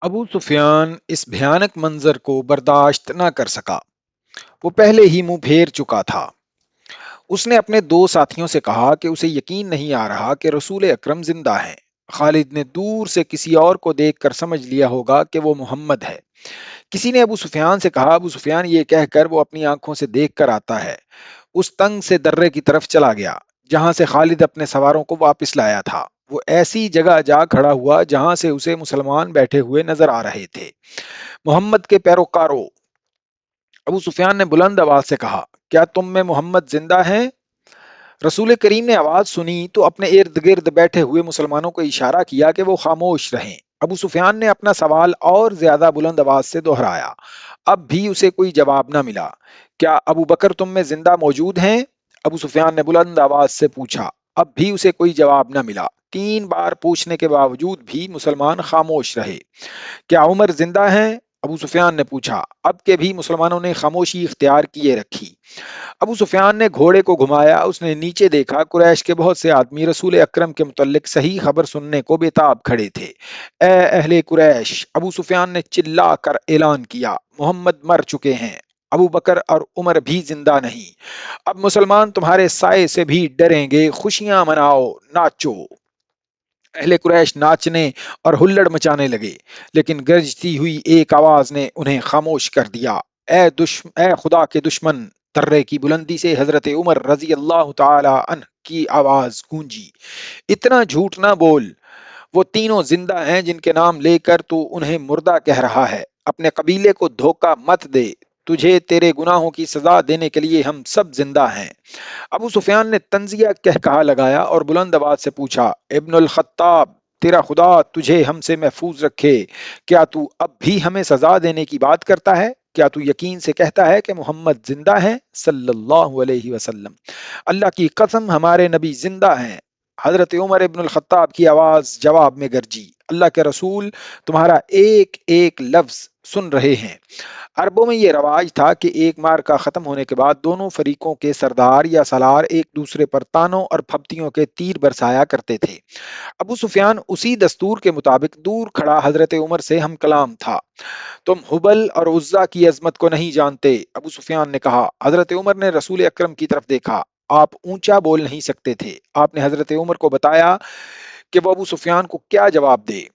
ابو सुफियान इस भयानक मंजर को बर्दाश्त न कर सका। वो पहले ही मुंह फेर चुका था। उसने अपने दो साथियों से कहा कि उसे यकीन नहीं आ रहा कि रसूल अकरम जिंदा हैं। खालिद ने दूर से किसी और को देखकर समझ लिया होगा कि वो मोहम्मद है। किसी ने अबू सुफियान से कहा, अबू सुफियान ये कहकर वो अपनी आंखों से देख कर आता है। उस तंग से दर्रे की तरफ चला गया जहां से खालिद अपने सवारों को वापस लाया था। वो ऐसी जगह जा खड़ा हुआ जहां से उसे मुसलमान बैठे हुए नजर आ रहे थे। मोहम्मद के पैरोकारों, अबू सुफियान ने बुलंद आवाज से कहा, क्या तुम में मोहम्मद जिंदा हैं? रसूल करीम ने आवाज सुनी तो अपने इर्द गिर्द बैठे हुए मुसलमानों को इशारा किया कि वो खामोश रहें। अबू सुफियान ने अपना सवाल और ज्यादा बुलंद आवाज से दोहराया। अब भी उसे कोई जवाब न मिला। क्या अबू बकर तुम में जिंदा मौजूद हैं? अबू सुफियान ने बुलंद आवाज से पूछा। अब भी उसे कोई जवाब न मिला। तीन बार पूछने के बावजूद भी मुसलमान खामोश रहे। क्या उमर जिंदा हैं? अबू सुफियान ने पूछा। अब के भी मुसलमानों ने खामोशी इख्तियार किए रखी। अबू सुफियान ने घोड़े को घुमाया। उसने नीचे देखा, कुरैश के बहुत से आदमी रसूल अकरम के मुतल्लिक सही खबर सुनने को बेताब खड़े थे। ए अहले कुरैश, अबू सुफियान ने चिल्ला कर ऐलान किया, मोहम्मद मर चुके हैं। अबू बकर और उमर भी जिंदा नहीं। अब मुसलमान तुम्हारे साए से भी डरेंगे। खुशियां मनाओ, नाचो। अहले कुरैश नाचने और हुल्लड़ मचाने लगे, लेकिन गरजती हुई एक आवाज ने उन्हें खामोश कर दिया। ए खुदा के दुश्मन! तर्रे की बुलंदी से हजरत उमर रजी अल्लाह ताला अन्ह की आवाज गूंजी। इतना झूठ ना बोल। वो तीनों जिंदा हैं जिनके नाम लेकर तू उन्हें मुर्दा कह रहा है। अपने कबीले को धोखा मत दे। तुझे तेरे गुनाहों की सजा देने के लिए हम सब जिंदा हैं। अबू सुफियान ने तंजिया कह कहा लगाया और बुलंद आवाज से पूछा, इब्नुल खत्ताब, तेरा खुदा तुझे हमसे महफूज रखे। क्या तू अब भी हमें सजा देने की बात करता है? क्या तू यकीन से कहता है कि मोहम्मद जिंदा है सल्लल्लाहु अलैहि वसल्लम? अल्लाह की कसम, हमारे नबी जिंदा हैं। हजरत उमर इब्नुल खत्ताब की आवाज जवाब में गरजी, अल्लाह के रसूल, तुम्हारा एक एक लफ्ज सुन रहे हैं। अरबों में यह रवाज था कि एक मार्का खत्म होने के बाद दोनों फरीकों के सरदार या सलार एक दूसरे पर तानों और फब्तियों के तीर बरसाया करते थे। अबू सुफियान उसी दस्तूर के मुताबिक दूर खड़ा हजरत उमर से हम कलाम था। तुम हुबल और उज्जा की अजमत को नहीं जानते, अबू सुफियान ने कहा। हजरत उमर ने रसूल अकरम की तरफ देखा। आप ऊंचा बोल नहीं सकते थे। आपने हजरत उमर को बताया कि वो अबू सुफियान को क्या जवाब दे।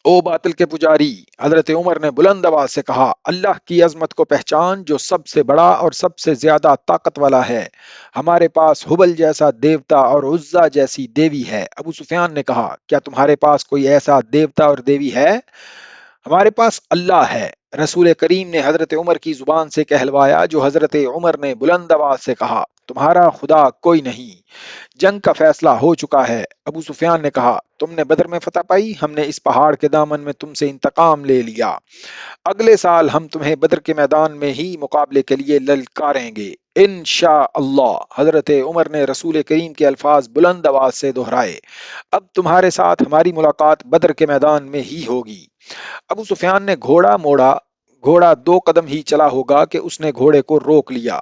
ओ बातिल के पुजारी, हजरत उमर ने बुलंद आवाज से कहा, अल्लाह की अजमत को पहचान जो सबसे बड़ा और सबसे ज्यादा ताकत वाला है। हमारे पास हुबल जैसा देवता और उज्जा जैसी देवी है। अबू सुफियान ने कहा, क्या तुम्हारे पास कोई ऐसा देवता और देवी है? हमारे पास अल्लाह है। रसूल करीम ने हजरत उमर की जुबान से कहलवाया, जो हजरत उमर ने बुलंद आवाज से कहा, तुम्हारा खुदा कोई नहीं। जंग का फैसला हो चुका है। अबू सुफियान ने कहा, तुमने बदर में फतह पाई, हमने इस पहाड़ के दामन में तुमसे इंतकाम ले लिया। अगले साल हम तुम्हें बदर के मैदान में ही मुकाबले के लिए ललकारेंगे इंशा अल्लाह। हजरत उमर ने रसूल करीम के अल्फाज बुलंद आवाज से दोहराए, अब तुम्हारे साथ हमारी मुलाकात बदर के मैदान में ही होगी। अबू सुफियान ने घोड़ा मोड़ा। घोड़ा दो कदम ही चला होगा कि उसने घोड़े को रोक लिया।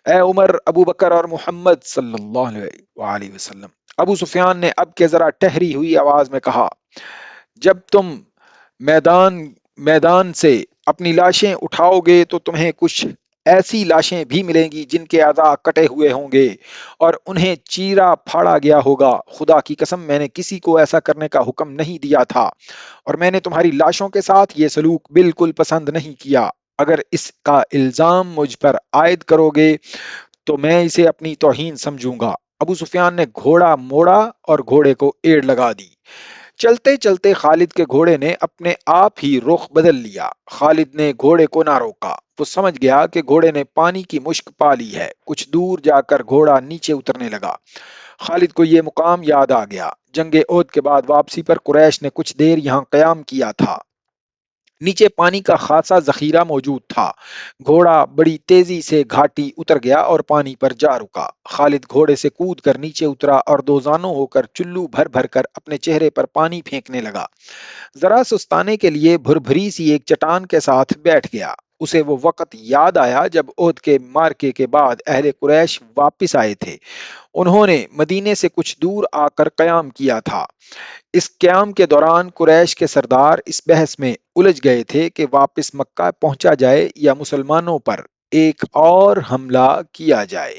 ए उमर, अबू बकर और मोहम्मद सल्लल्लाहु अलैहि वसल्लम, अबू सुफियान ने अब के जरा ठहरी हुई आवाज में कहा, जब तुम मैदान मैदान से अपनी लाशें उठाओगे तो तुम्हें कुछ ऐसी लाशें भी मिलेंगी जिनके आधा कटे हुए होंगे और उन्हें चीरा फाड़ा गया होगा। खुदा की कसम, मैंने किसी को ऐसा करने का हुक्म नहीं दिया था और मैंने तुम्हारी लाशों के साथ ये सलूक बिल्कुल पसंद नहीं किया। अगर इसका इल्जाम मुझ पर आयद करोगे तो मैं इसे अपनी तौहीन समझूंगा। अबू सुफियान ने घोड़ा मोड़ा और घोड़े को एड़ लगा दी। चलते चलते खालिद के घोड़े ने अपने आप ही रुख बदल लिया। खालिद ने घोड़े को ना रोका। वो समझ गया कि घोड़े ने पानी की मुश्क पा ली है। कुछ दूर जाकर घोड़ा नीचे उतरने लगा। खालिद को यह मुकाम याद आ गया। जंगे ओहद के बाद वापसी पर कुरैश ने कुछ देर यहाँ कयाम किया था। नीचे पानी का खासा जखीरा मौजूद था। घोड़ा बड़ी तेजी से घाटी उतर गया और पानी पर जा रुका। खालिद घोड़े से कूद कर नीचे उतरा और दोजानों होकर चुल्लू भर भर कर अपने चेहरे पर पानी फेंकने लगा। जरा सुस्ताने के लिए भुरभुरी सी एक चट्टान के साथ बैठ गया। اسے وہ وقت یاد آیا جب احد کے معرکے کے بعد اہل قریش واپس آئے تھے۔ انہوں نے مدینے سے کچھ دور آ کر قیام کیا تھا۔ اس قیام کے دوران قریش کے سردار اس بحث میں الجھ گئے تھے کہ واپس مکہ پہنچا جائے یا مسلمانوں پر ایک اور حملہ کیا جائے۔